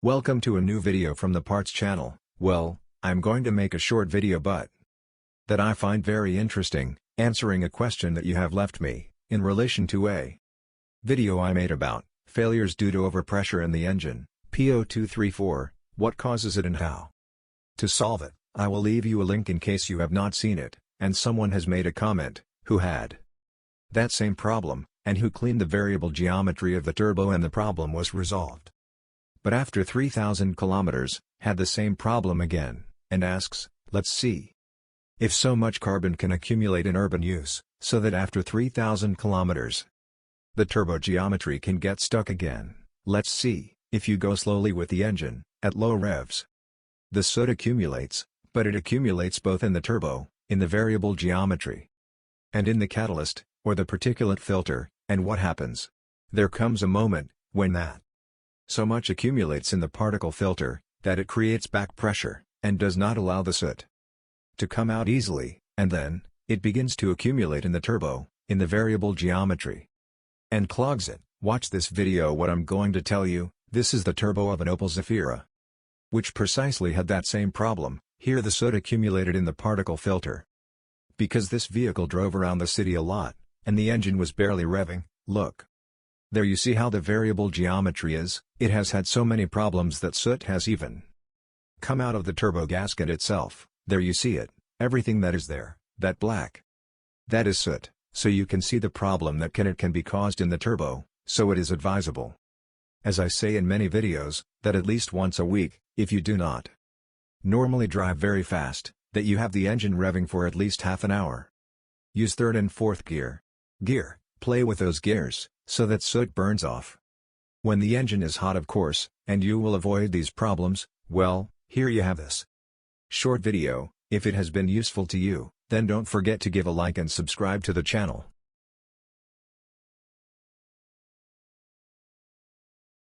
Welcome to a new video from the Parts channel. Well, I'm going to make a short video but that I find very interesting, answering a question that you have left me, in relation to a video I made about failures due to overpressure in the engine, PO234, what causes it and how to solve it. I will leave you a link in case you have not seen it, and someone has made a comment, who had that same problem, and who cleaned the variable geometry of the turbo and the problem was resolved. But after 3,000 kilometers, had the same problem again, and asks, let's see if so much carbon can accumulate in urban use, so that after 3,000 kilometers, the turbo geometry can get stuck again. Let's see, if you go slowly with the engine, at low revs, the soot accumulates, but it accumulates both in the turbo, in the variable geometry, and in the catalyst, or the particulate filter, and what happens? There comes a moment, when that so much accumulates in the particle filter, that it creates back pressure, and does not allow the soot to come out easily, and then, it begins to accumulate in the turbo, in the variable geometry, and clogs it. Watch this video. What I'm going to tell you, this is the turbo of an Opel Zafira, which precisely had that same problem. Here the soot accumulated in the particle filter. Because this vehicle drove around the city a lot, and the engine was barely revving. Look. There you see how the variable geometry is. It has had so many problems that soot has even come out of the turbo gasket itself. There you see it, everything that is there, that black. That is soot, so you can see the problem that can be caused in the turbo, so it is advisable, as I say in many videos, that at least once a week, if you do not normally drive very fast, that you have the engine revving for at least half an hour. Use third and fourth gear. Play with those gears, so that soot burns off when the engine is hot, of course, and you will avoid these problems. Well, here you have this short video. If it has been useful to you, then don't forget to give a like and subscribe to the channel.